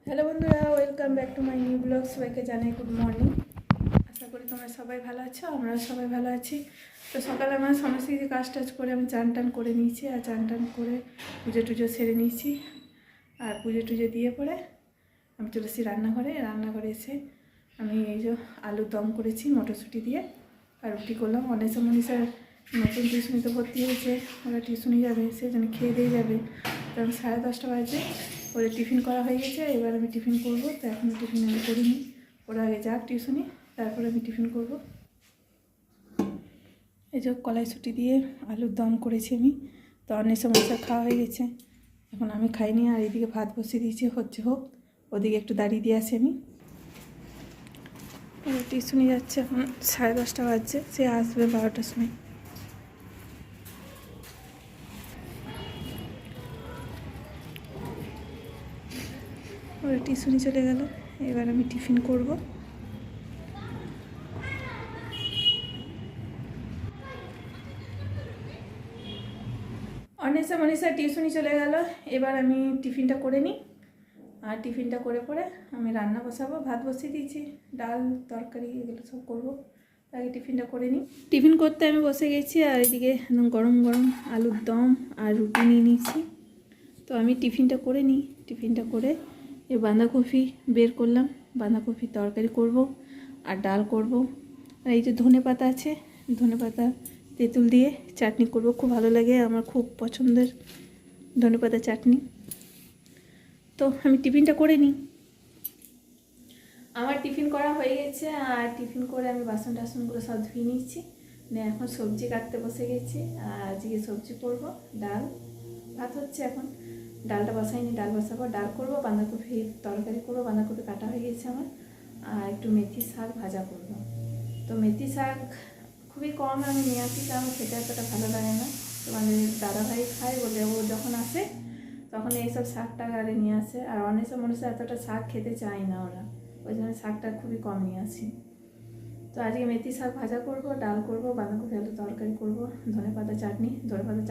Hello বন্ধুরা, welcome back to my new blog. সবাইকে জানাই গুড মর্নিং। আশা করি তোমরা সবাই ভালো আছো, আমরাও সবাই ভালো আছি। তো সকালে আমার সমস্ত কিছু কাজ টাজ করে আমি চান টান করে নিয়েছি, আর চান টান করে পুজো টুজো সেরে নিয়েছি। আর পুজো টুজো দিয়ে পরে আমি চলে এসেছি রান্নাঘরে এসে আমি এই যে আলুর দম করেছি মটরশুঁটি দিয়ে, আর রুটি করলাম। অনেক মনীষার নতুন টিউশনিতে ভর্তি হয়েছে, ওরা টিউশনি যাবে, সেই জন্য খেয়ে দিয়ে যাবে। তখন 10:30 বাজে, ওদের টিফিন করা হয়ে গেছে। এবার আমি টিফিন করবো, তো এখনও টিফিন আমি করিনি। ওরা আগে যাক টিউশনি, তারপরে আমি টিফিন করব। এই যে কলাইশুঁটি দিয়ে আলুর দম করেছি আমি। তো অনেক সমস্যা খাওয়া হয়ে গেছে, এখন আমি খাইনি। আর এদিকে ভাত বসিয়ে দিয়েছি, হোক। ওদিকে একটু দাঁড়িয়ে দিয়ে আসি আমি। টিউশনি যাচ্ছে, এখন 10:30 বাজছে, সে আসবে 12টার সময়। ওরা টিউশনি চলে গেল, এবার আমি টিফিন করব। মনীষা টিউশনি চলে গেল, এবার আমি টিফিনটা করে নিই। আর টিফিনটা করে পরে আমি রান্না বসাবো। ভাত বসিয়ে দিয়েছি, ডাল তরকারি এগুলো সব করবো। আগে টিফিনটা করে নিই। টিফিন করতে আমি বসে গেছি, আর এদিকে একদম গরম গরম আলুর দম আর রুটি নিয়ে নিয়েছি। তো আমি টিফিনটা করে নিই। টিফিনটা করে এই বাঁধাকপি বের করলাম, বাঁধাকপির তরকারি করব আর ডাল করব। আর এই যে ধনেপাতা আছে, ধনেপাতা তেঁতুল দিয়ে চাটনি করব, খুব ভালো লাগে আমার, খুব পছন্দের ধনেপাতা চাটনি। তো আমি টিফিনটা করে নিই। আমার টিফিন করা হয়ে গেছে, আর টিফিন করে আমি বাসন টাসনগুলো সব ধুয়ে নিচ্ছি। এখন সবজি কাটতে বসে গেছি, আর আজকে সবজি করব। ডাল ভাত হচ্ছে, এখন ডালটা বসাইনি, ডাল বসাবো। ডাল করবো, বাঁধাকপির তরকারি করবো, বাঁধাকপি কাটা হয়ে গেছে আমার। আর একটু মেথি শাক ভাজা করব। তো মেথি শাক খুবই কম আমি নিয়ে আসি, কারণ খেতে এতটা ভালো লাগে না। তোমাদের দাদাভাই খায় বলে, ও যখন আসে তখন এইসব শাকটা আরে নিয়ে আসে। আর অনেক মানুষের এতটা শাক খেতে চায় না ওরা, ওই জন্য শাকটা খুবই কম নিয়ে আসি। তো আজকে মেথি শাক ভাজা করব, ডাল করব, বাঁধাকপি আলু তরকারি করব, ধনেপাতা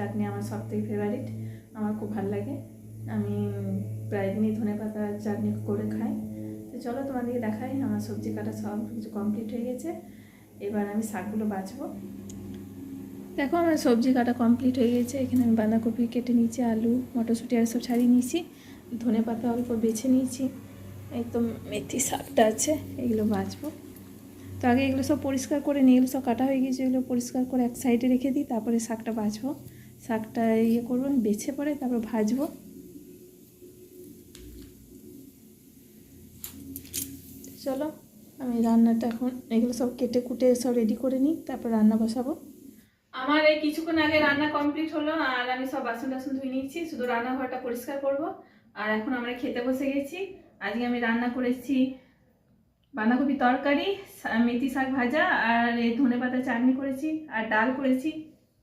চাটনি আমার সবথেকে ফেভারিট, আমার খুব ভালো লাগে। আমি প্রায় দিনই ধনেপাতা চাটনি করে খাই। তো চলো তোমাদেরকে দেখাই। আমার সবজি কাটা সব কিছু কমপ্লিট হয়ে গেছে, এবার আমি শাকগুলো বাছবো। দেখো আমার সবজি কাটা কমপ্লিট হয়ে গেছে। এখানে আমি বাঁধাকপি কেটে নিয়েছি, আলু মটরশুঁটি আর সব ছাড়িয়ে নিয়েছি, ধনেপাতা অল্প বেছে নিয়েছি। একদম মেথি শাকটা আছে, এগুলো বাছবো। তো আগে এগুলো সব পরিষ্কার করে নিই, এগুলো সব কাটা হয়ে গেছে, এগুলো পরিষ্কার করে এক সাইডে রেখে দিই, তারপরে শাকটা বাছবো। শাকটা করবো, বেছে পরে তারপর ভাজবো। চলো আমি রান্নাটা এখন এগুলো সব কেটে কুটে সব রেডি করে নিই, তারপর রান্না বসাবো। আমার এই কিছুক্ষণ আগে রান্না কমপ্লিট হলো, আর আমি সব বাসন টাসন ধুয়ে নিচ্ছি, শুধু রান্নাঘরটা পরিষ্কার করব। আর এখন আমরা খেতে বসে গেছি। আজকে আমি রান্না করেছি বাঁধাকপি তরকারি, মেথি শাক ভাজা, আর এই ধনেপাতা চাটনি করেছি, আর ডাল করেছি।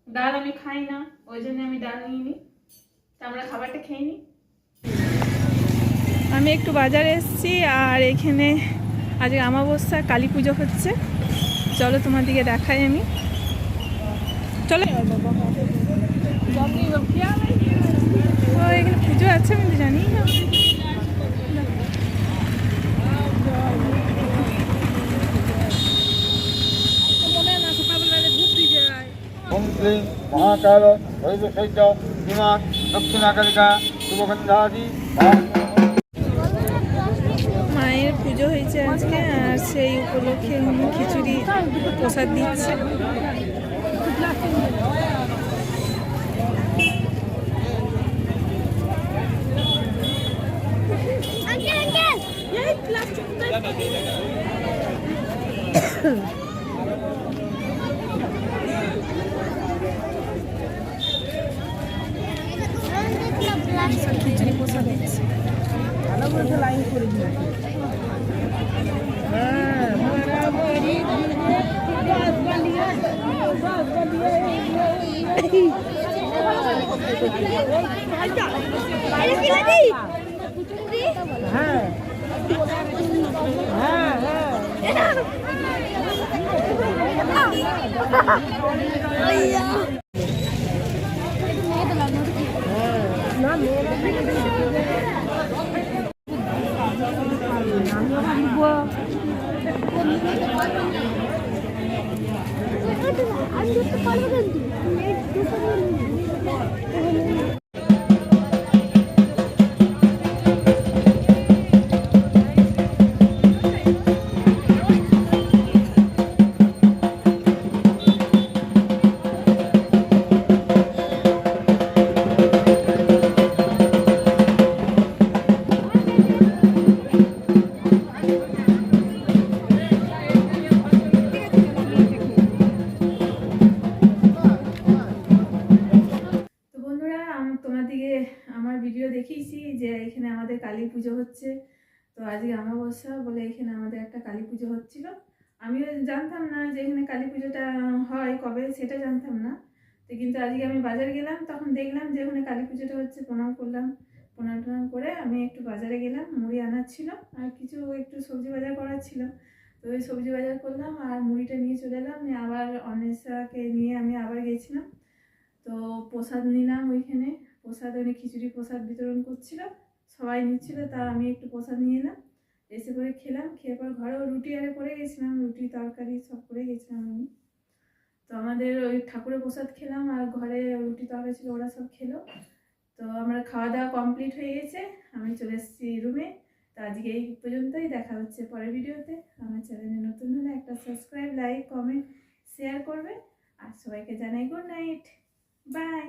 ডাল আমি খাই না, ওই জন্য আমি ডাল নিয়ে নিই। তা আমরা খাবারটা খেয়ে নিই। আমি একটু বাজারে এসেছি, আর এখানে আজকে অমাবস্যা, কালী পুজো হচ্ছে। চলো তোমাদেরকে দেখাই আমি। চলো, ও এখানে পুজো আছে, আমি তো জানি না। মহাকাল শৈব বিমান দক্ষিণাকালিকা শুভগন্ধাদি। মায়ের পুজো হয়েছে আজকে, আর সেই উপলক্ষে খিচুড়ি প্রসাদ দিচ্ছে। খিচুড়ি প্রসাদ দিচ্ছে। লাইন করে হ্যাঁ হ্যাঁ না তো বন্ধুরা, আমি তোমাদেরকে আমার ভিডিও দেখিয়েছি যে এখানে আমাদের কালী পুজো হচ্ছে। তো আজকে অমাবস্যা বলে এখানে আমাদের একটা কালী পুজো হচ্ছিল। আমিও জানতাম না যে এখানে কালী পুজোটা হয় কবে, সেটা জানতাম না। তো কিন্তু আজকে আমি বাজারে গেলাম, তখন দেখলাম যে ওখানে কালী পুজোটা হচ্ছে। প্রণাম করলাম, প্রণাম টনাম করে আমি একটু বাজারে গেলাম, মুড়ি আনার ছিল আর কিছু একটু সবজি বাজার করার ছিল। তো ওই সবজি বাজার করলাম আর মুড়িটা নিয়ে চলে এলাম। নিয়ে আবার অন্বেষাকে নিয়ে আমি আবার গেছিলাম। তো প্রসাদ নিলাম ওইখানে। প্রসাদ ওখানে খিচুড়ি প্রসাদ বিতরণ করছিল, সবাই নিচ্ছিল, তা আমি একটু প্রসাদ নিয়ে এলাম। এসে করে খেলাম, খেয়ে পর ঘরেও রুটি আরে করে গেছিলাম, রুটি তরকারি সব করে গেছিলাম আমি। তো আমাদের ওই ঠাকুরের প্রসাদ খেলাম আর ঘরে রুটি তরকারি ছিল, ওরা সব খেলো। তো আমার খাওয়া দাওয়া কমপ্লিট হয়ে গেছে, আমি চলে এসেছি রুমে। তো আজকে এই পর্যন্তই, দেখা হচ্ছে পরের ভিডিওতে। আমার চ্যানেলে নতুন হলে একটা সাবস্ক্রাইব, লাইক, কমেন্ট, শেয়ার করবে। আর সবাইকে জানাই গুড নাইট, বাই।